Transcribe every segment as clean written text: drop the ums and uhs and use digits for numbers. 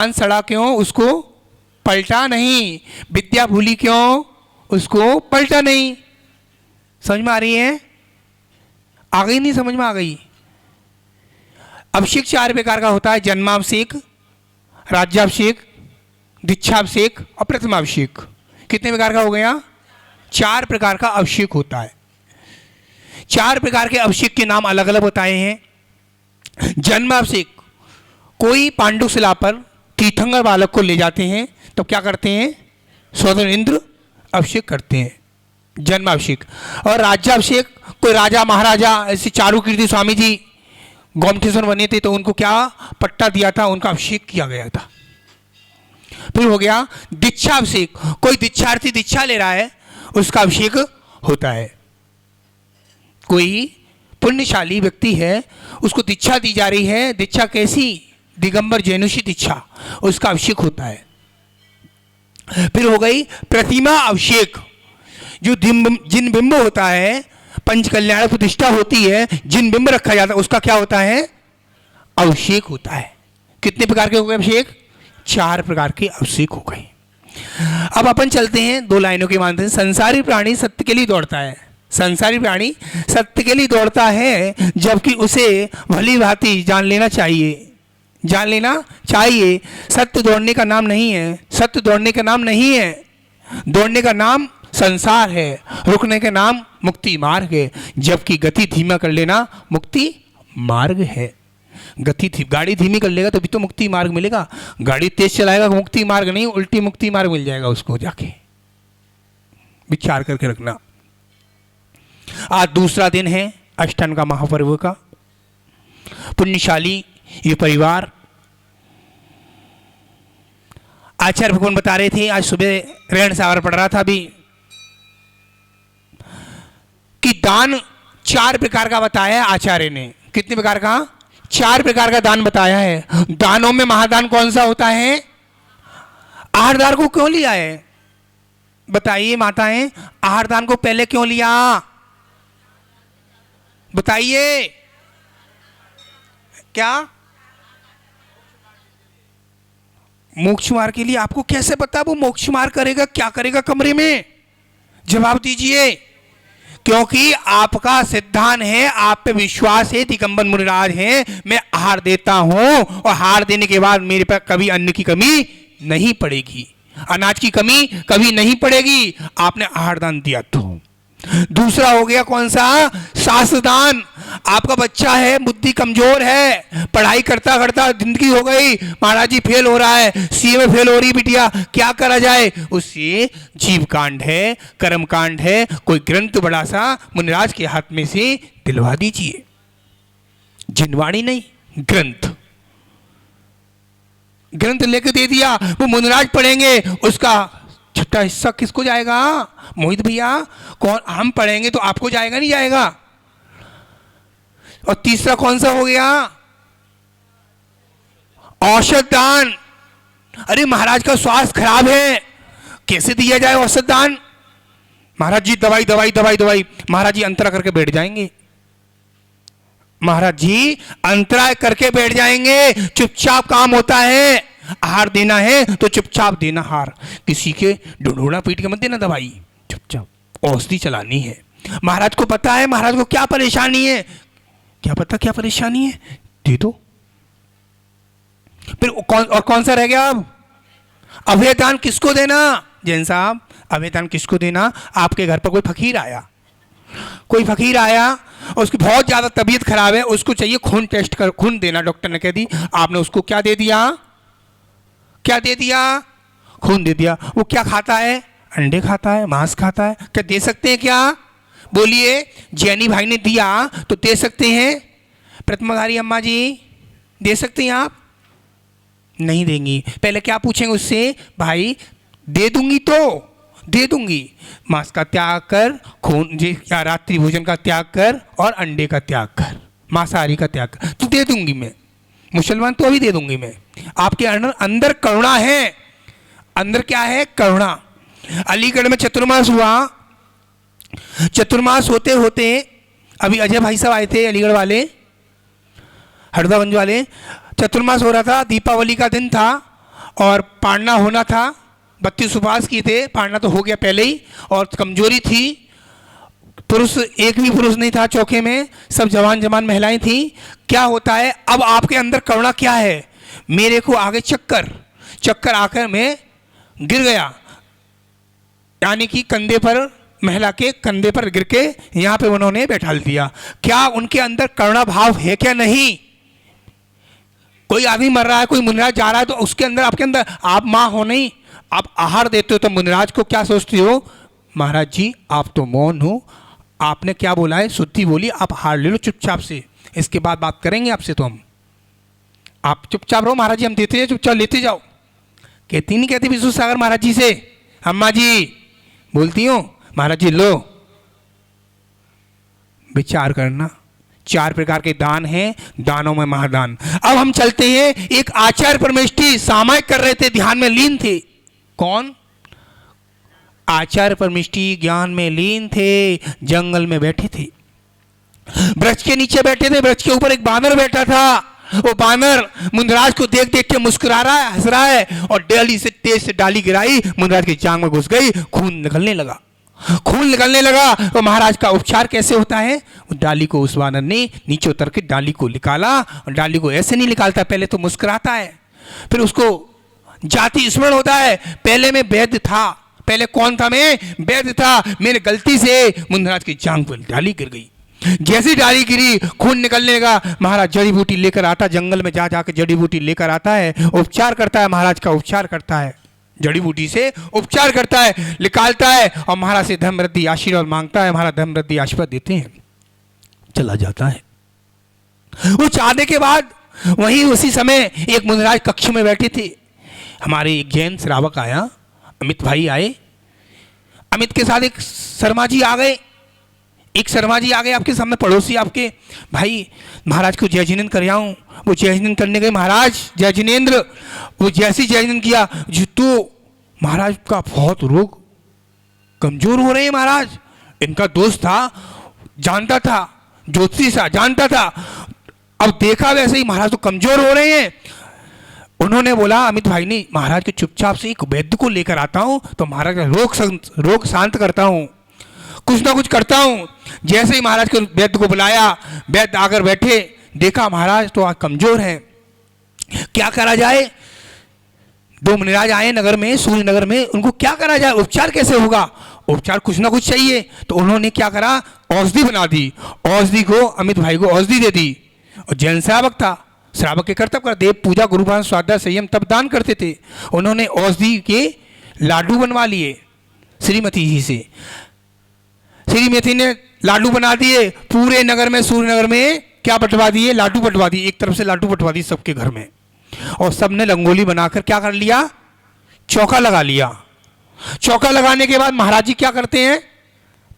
ज्ञान सड़ा क्यों, उसको पलटा नहीं। विद्या भूली क्यों, उसको पलटा नहीं। समझ में आ रही है? आ गई? नहीं समझ में आ गई? अभिषेक 4 प्रकार का होता है, जन्माभिषेक, राज्याभिषेक, दीक्षाभिषेक और प्रथमाभिषेक। कितने प्रकार का हो गया? 4 प्रकार का अभिषेक होता है। 4 प्रकार के अभिषेक के नाम अलग अलग बताए हैं। जन्माभिषेक, कोई पांडुशिला पर तीर्थंकर बालक को ले जाते हैं तो क्या करते हैं? स्वतंत्र इंद्र अभिषेक करते हैं, जन्माभिषेक। और राज्याभिषेक, कोई राजा महाराजा, ऐसे चारुकीर्ति स्वामी जी गोमटेश्वर बने थे तो उनको क्या पट्टा दिया था, उनका अभिषेक किया गया था। फिर हो गया दीक्षाभिषेक, कोई दीक्षार्थी दीक्षा ले रहा है, उसका अभिषेक होता है। कोई पुण्यशाली व्यक्ति है, उसको दीक्षा दी जा रही है, दीक्षा कैसी? दिगंबर जैनुषी दीक्षा, उसका अभिषेक होता है। फिर हो गई प्रतिमा अभिषेक, जो जिन बिंब होता है, पंच कल्याण प्रतिष्ठा होती है, जिन बिंब रखा जाता है, उसका क्या होता है? अभिषेक होता है। कितने प्रकार के हो गए अभिषेक? 4 प्रकार के अभिषेक हो गए। अब अपन चलते हैं 2 लाइनों के माध्यम से। संसारी प्राणी सत्य के लिए दौड़ता है, संसारी प्राणी सत्य के लिए दौड़ता है, जबकि उसे भली भांति जान लेना चाहिए, जान लेना चाहिए सत्य दौड़ने का नाम नहीं है, सत्य दौड़ने का नाम नहीं है। दौड़ने का नाम संसार है, रुकने का नाम मुक्ति मार्ग है, जबकि गति धीमा कर लेना मुक्ति मार्ग है। गाड़ी धीमी कर लेगा तभी तो मुक्ति मार्ग मिलेगा। गाड़ी तेज चलाएगा मुक्ति मार्ग नहीं, उल्टी मुक्ति मार्ग मिल जाएगा उसको। जाके विचार करके रखना। आज दूसरा दिन है अष्टन का महापर्व का। पुण्यशाली ये परिवार, आचार्य भगवान बता रहे थे, आज सुबह रेण सावर पढ़ रहा था अभी, कि दान 4 प्रकार का बताया है आचार्य ने। कितने प्रकार का? 4 प्रकार का दान बताया है। दानों में महादान कौन सा होता है? आहारदान को क्यों लिया है? बताइए माताएं, आहारदान को पहले क्यों लिया? बताइए। क्या? मोक्ष मार्ग के लिए। आपको कैसे पता वो मोक्ष मार्ग करेगा? क्या करेगा कमरे में? जवाब दीजिए। क्योंकि आपका सिद्धांत है, आप पे विश्वास है, दिगंबर मुनिराज है, मैं आहार देता हूं और आहार देने के बाद मेरे पर कभी अन्न की कमी नहीं पड़ेगी, अनाज की कमी कभी नहीं पड़ेगी। आपने आहार दान दिया तो। दूसरा हो गया कौन सा? शास्त्रदान। आपका बच्चा है, बुद्धि कमजोर है, पढ़ाई करता करता जिंदगी हो गई, महाराज जी फेल हो रहा है, सीए में फेल हो रही बिटिया, क्या करा जाए? उससे जीव कांड है, कर्म कांड है, कोई ग्रंथ बड़ा सा मुनिराज के हाथ में से दिलवा दीजिए। जिनवाणी नहीं, ग्रंथ। ग्रंथ लेके दे दिया, वो मुनिराज पढ़ेंगे, उसका छठा हिस्सा किसको जाएगा? मोहित भैया, कौन? हम पढ़ेंगे तो आपको जाएगा नहीं जाएगा? और तीसरा कौन सा हो गया? औषध दान। अरे महाराज का स्वास्थ्य खराब है, कैसे दिया जाए औषध दान? महाराज जी दवाई दवाई दवाई दवाई, महाराज जी अंतरा करके बैठ जाएंगे, महाराज जी अंतराय करके बैठ जाएंगे। चुपचाप काम होता है, आहार देना है तो चुपचाप देना हार, किसी के ढूंढोना पीट के मत देना दवाई, चुपचाप औषधि चलानी है। महाराज को पता है महाराज को क्या परेशानी है, क्या पता क्या परेशानी है, दे दो। फिर कौन सा रह गया अब? अभयदान किसको देना? जैन साहब, अभयदान किसको देना? आपके घर पर कोई फकीर आया, कोई फकीर आया और उसकी बहुत ज्यादा तबीयत खराब है, उसको चाहिए खून टेस्ट कर, खून देना, डॉक्टर ने कह दी, आपने उसको क्या दे दिया? क्या दे दिया? खून दे दिया। वो क्या खाता है? अंडे खाता है, मांस खाता है, क्या दे सकते हैं क्या? बोलिए। जैनी भाई ने दिया तो दे सकते हैं? प्रतिमाधारी अम्मा जी दे सकते हैं आप? नहीं देंगी। पहले क्या पूछेंगे उससे? भाई दे दूंगी तो दे दूंगी, मांस का त्याग कर, खून जी या रात्रि भोजन का त्याग कर और अंडे का त्याग कर, मांसाहारी का त्याग कर, तो दे दूंगी मैं। मुसलमान तो अभी दे दूंगी मैं। आपके अंदर करुणा है, अंदर क्या है? करुणा। अलीगढ़ में चतुर्मास हुआ, चतुर्मास होते होते अभी अजय भाई साहब आए थे, अलीगढ़ वाले, हरदागंज वाले, चतुर्मास हो रहा था, दीपावली का दिन था और पाड़ना होना था, 32 उपवास किए थे, पाड़ना तो हो गया पहले ही, और कमजोरी थी, पुरुष एक भी पुरुष नहीं था चौके में, सब जवान जवान महिलाएं थी। क्या होता है अब आपके अंदर करुणा क्या है, मेरे को आगे चक्कर आकर मैं गिर गया, यानी कि कंधे पर, महिला के कंधे पर गिर के यहां पे उन्होंने बैठा दिया। क्या उनके अंदर करुणा भाव है क्या? नहीं। कोई आदमी मर रहा है, कोई मुनिराज जा रहा है, तो उसके अंदर, आपके अंदर, आप माँ हो नहीं, आप आहार देते हो, तो मुनिराज को क्या सोचते हो, महाराज जी आप तो मौन हो, आपने क्या बोला है, शुद्धि बोली, आप हार ले लो चुपचाप से, इसके बाद बात करेंगे आपसे, तो हम, आप चुपचाप रहो, महाराज जी हम देते हैं, चुपचाप लेते जाओ। कहती नहीं कहती विष्णु सागर महाराज जी से, अम्मा जी बोलती हूँ, महाराज जी लो, विचार करना। 4 प्रकार के दान हैं, दानों में महादान। अब हम चलते हैं, एक आचार्य परमेष्ठी सामायिक कर रहे थे, ध्यान में लीन थे। कौन? आचार्य परमेष्ठी ज्ञान में लीन थे, जंगल में बैठे थे, वृक्ष के नीचे बैठे थे, वृक्ष के ऊपर एक बानर बैठा था। वो बानर मुनिराज को देख देख के मुस्कुरा रहा है, हंस रहा है, और डाली से तेज से डाली गिराई, मुनिराज की जांग में घुस गई, खून निकलने लगा। तो महाराज का उपचार कैसे होता है, उस डाली को उस बानर ने नीचे उतर के डाली को निकाला, और डाली को ऐसे नहीं निकालता, पहले तो मुस्कुराता है, फिर उसको जाति स्मरण होता है, पहले मैं वैद्य था, पहले कौन था, मैं वैद्य था, मेरे गलती से मुनिराज की जांग पर डाली गिर गई। जैसी डाली गिरी, खून निकलने लगा, महाराज जड़ी बूटी लेकर आता, जंगल में जा जाकर जड़ी बूटी लेकर आता है, उपचार करता है, महाराज का उपचार करता है, जड़ी बूटी से उपचार करता है, निकालता है, और महाराज से धन वृद्धि आशीर्वाद मांगता है, महाराज धन वृद्धि आशीर्वाद देते हैं, चला जाता है। वो चाहने के बाद वहीं उसी समय एक मुनिराज कक्ष में बैठे थे, हमारे एक जैन श्रावक आया, अमित भाई आए, अमित के साथ एक शर्मा जी आ गए, आपके सामने पड़ोसी आपके भाई, महाराज को जय जिनेन्द्र कर आऊं। वो जय जिनेन्द्र करने गए, महाराज जय जिनेन्द्र, वो जैसी जय जिनेन्द्र किया, तो महाराज का बहुत रोग कमजोर हो रहे हैं, महाराज इनका दोस्त था, जानता था, ज्योतिषी था, जानता था, अब देखा वैसे ही महाराज तो कमजोर हो रहे हैं। उन्होंने बोला, अमित भाई ने, महाराज के चुपचाप से एक वैद्य को लेकर आता हूं, तो महाराज का रोग शांत करता हूं, कुछ ना कुछ करता हूं। जैसे ही महाराज को वैद्य को बुलाया, वैद्य आकर बैठे, देखा महाराज तो आज कमजोर हैं, क्या करा जाए। 2 मुनिराज आए नगर में, सूर्य नगर में, उनको क्या करा जाए, उपचार कैसे होगा, उपचार कुछ ना कुछ चाहिए। तो उन्होंने क्या करा, औषधि बना दी, औषधि को अमित भाई को औषधि दे दी। और जैन श्रावक था, श्रावक के कर्तव्य कर, देव पूजा, गुरुभान, स्वाध्याय, संयम तब दान करते थे। उन्होंने औषधि के लाडू बनवा लिए श्रीमती जी से, श्रीमती ने लाडू बना दिए, पूरे नगर में, सूर्य नगर में क्या बंटवा दिए, लाडू बंटवा दिए, एक तरफ से लाडू बंटवा दिए सबके घर में, और सबने रंगोली बनाकर क्या कर लिया, चौका लगा लिया। चौका लगाने के बाद महाराज जी क्या करते हैं,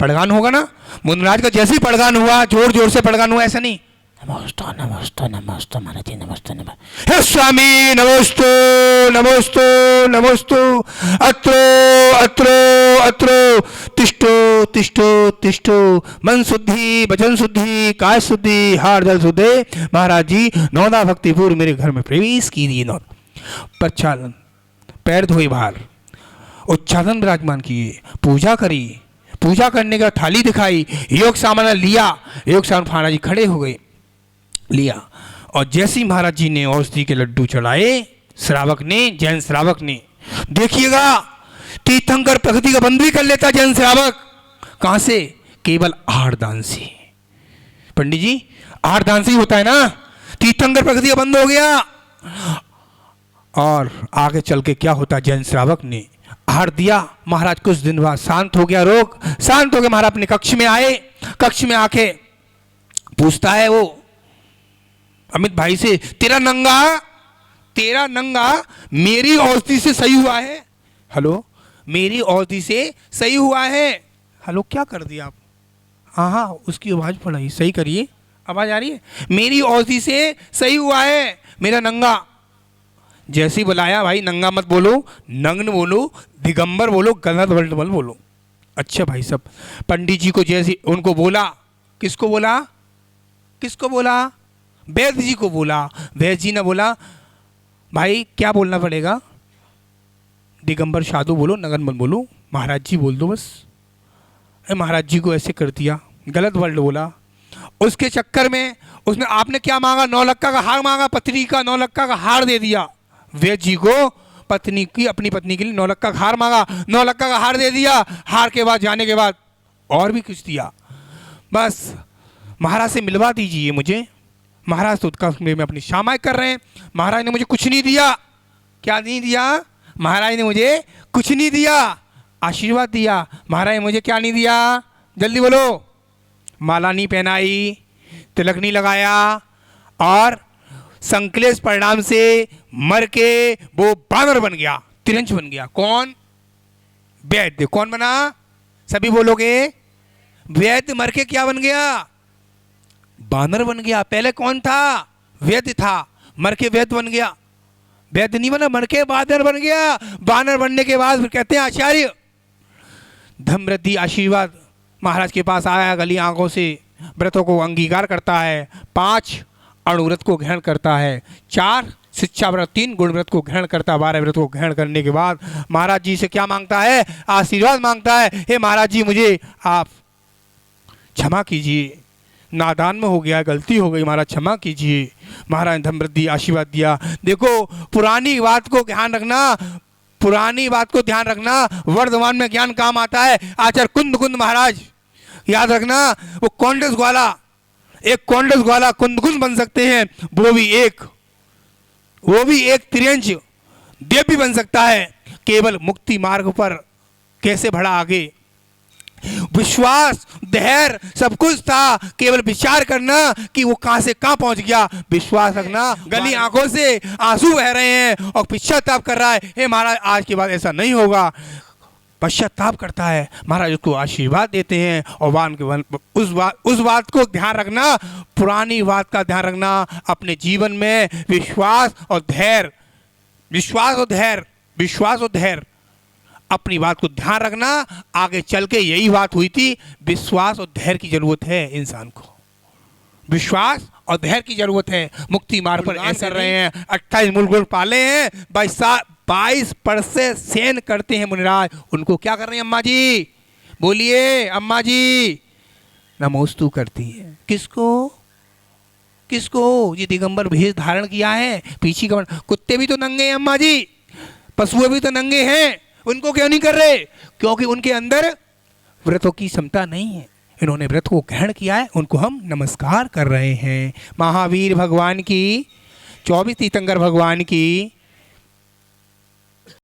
पड़गान होगा ना, मुनिराज का जैसे ही पड़गान हुआ, जोर जोर से पड़गान हुआ, ऐसा नहीं, नमोस्तु नमोस्तु नमोस्तु महाराज जी नमोस्तु नमः, हे स्वामी नमोस्तु नमोस्तु नमोस्तु, अत्रो अत्रो अत्रो, तिष्ठो तिष्ठो तिष्ठो, मन शुद्धि, वचन शुद्धि, काय शुद्धि, हार जल शुद्धि, महाराज जी नौदा भक्तिपूर्व मेरे घर में प्रवेश कीजिए। नौ प्रचालन, पैर धोए बाहर, उच्चादन विराजमान किए, पूजा करी, पूजा करने का थाली दिखाई, योग सामान लिया, योग सामान महाराज जी खड़े हो गए, लिया, और जैसे ही महाराज जी ने औषधि के लड्डू चढ़ाए, श्रावक ने, जैन श्रावक ने, देखिएगा तीर्थंकर प्रकृति का बंद भी कर लेता जैन श्रावक, कहां से, केवल आहार दान से। पंडित जी आहार दान से ही होता है ना, तीर्थंकर प्रकृति का बंद हो गया। और आगे चल के क्या होता, जैन श्रावक ने आहार दिया, महाराज कुछ दिन बाद शांत हो गया, रोग शांत हो गया। महाराज अपने कक्ष में आए, कक्ष में आके पूछता है वो अमित भाई से, तेरा नंगा मेरी औषधि से सही हुआ है, हेलो, मेरी औषधि से सही हुआ है, हेलो, क्या कर दिया आप, हाँ उसकी आवाज पड़ाई, सही करिए, आवाज आ रही है, मेरी औषधि से सही हुआ है मेरा नंगा। जैसे ही बुलाया, भाई नंगा मत बोलो, नग्न बोलो, दिगंबर बोलो, गलत वर्ड मत बोलो। अच्छा भाई साहब, पंडित जी को जैसे उनको बोला, किसको बोला, वैद्य जी को बोला। वैद्य जी ने बोला, भाई क्या बोलना पड़ेगा, दिगंबर साधु बोलो, नगन मत बोलो, महाराज जी बोल दो बस। महाराज जी को ऐसे कर दिया, गलत वर्ड बोला। उसके चक्कर में उसने, आपने क्या मांगा? 9 लक्का का हार मांगा, पत्नी का 9 लक्का का हार दे दिया। वैद्य जी को पत्नी की, अपनी पत्नी के लिए 9 लक्का का हार मांगा, 9 लक्का का हार दे दिया। हार के बाद, जाने के बाद और भी कुछ दिया। बस महाराज से मिलवा दीजिए मुझे। महाराज तो उत्कर्ष में अपनी क्षमाएं कर रहे हैं। महाराज ने मुझे कुछ नहीं दिया। क्या नहीं दिया? महाराज ने मुझे कुछ नहीं दिया, आशीर्वाद दिया। महाराज ने मुझे क्या नहीं दिया? जल्दी बोलो। माला नहीं पहनाई, तिलक नहीं लगाया, और संकलेश परिणाम से मर के वो बानर बन गया, तिरंज बन गया। कौन? वैद्य। कौन बना? सभी बोलोगे। वैद्य मर के क्या बन गया? बानर बन गया। पहले कौन था? वैद्य था, मर के वैद्य बन गया। वैद्य नहीं बना, मर के बानर बन गया। बानर बनने के बाद फिर कहते हैं आचार्य धम्रद्धि आशीर्वाद महाराज के पास आया, गली आंखों से व्रतों को अंगीकार करता है, 5 अणुव्रत को ग्रहण करता है, 4 शिक्षा व्रत, 3 गुण व्रत को ग्रहण करता है। 12 व्रत को ग्रहण करने के बाद महाराज जी से क्या मांगता है? आशीर्वाद मांगता है। हे महाराज जी, मुझे आप क्षमा कीजिए, नादान में हो गया, गलती हो गई, महाराज क्षमा कीजिए। महाराज ने धम्रद्धि आशीर्वाद दिया। देखो, पुरानी बात को ध्यान रखना, पुरानी बात को ध्यान रखना, वर्तमान में ज्ञान काम आता है। आचार्य कुंद कुंद महाराज, याद रखना, वो कौंडस ग्वाला, एक कौंडस ग्वाला कुंद बन सकते हैं, वो भी एक त्रियंश देव भी बन सकता है। केवल मुक्ति मार्ग पर कैसे बढ़ा आगे? विश्वास, धैर्य, सब कुछ था, केवल विचार करना कि वो कहां से कहां पहुंच गया। विश्वास रखना। गली आंखों से आंसू बह रहे हैं और पश्चाताप कर रहा है, हे महाराज आज के बाद ऐसा नहीं होगा। पश्चाताप करता है, महाराज उसको आशीर्वाद देते हैं। और उस बात को ध्यान रखना, पुरानी बात का ध्यान रखना, अपने जीवन में विश्वास और धैर्य, विश्वास और धैर्य, विश्वास और धैर्य, अपनी बात को ध्यान रखना। आगे चल के यही बात हुई थी। विश्वास और धैर्य की जरूरत है इंसान को, विश्वास और धैर्य की जरूरत है। मुक्ति मार्ग पर ऐसे कर रहे हैं, 28 मूल गुण पाले हैं, 22 पर से सेन करते हैं मुनिराज। उनको क्या कर रहे हैं? अम्मा जी बोलिए, अम्मा जी नमोस्तु करती है। किसको? किसको? ये दिगंबर भेष धारण किया है, पीछे का कुत्ते भी तो नंगे हैं अम्मा जी, पशु भी तो नंगे हैं, उनको क्यों नहीं कर रहे? क्योंकि उनके अंदर व्रतों की क्षमता नहीं है। इन्होंने व्रत को ग्रहण किया है, उनको हम नमस्कार कर रहे हैं। महावीर भगवान की, 24 तीर्थंकर भगवान की